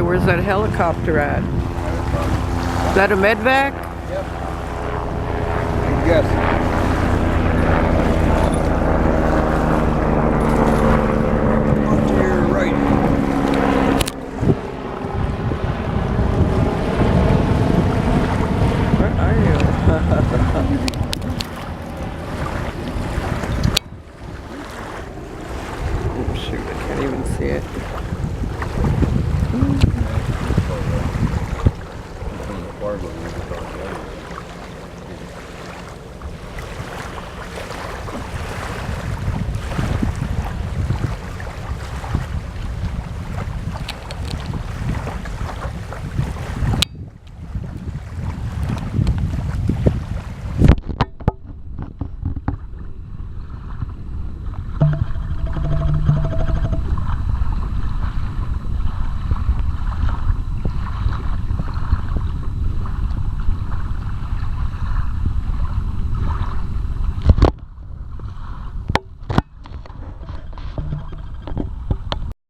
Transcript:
say, where's that helicopter at? Is that a medvac? Yep. Good guess. Off to your right. Where are you? Oh shoot, I can't even see it.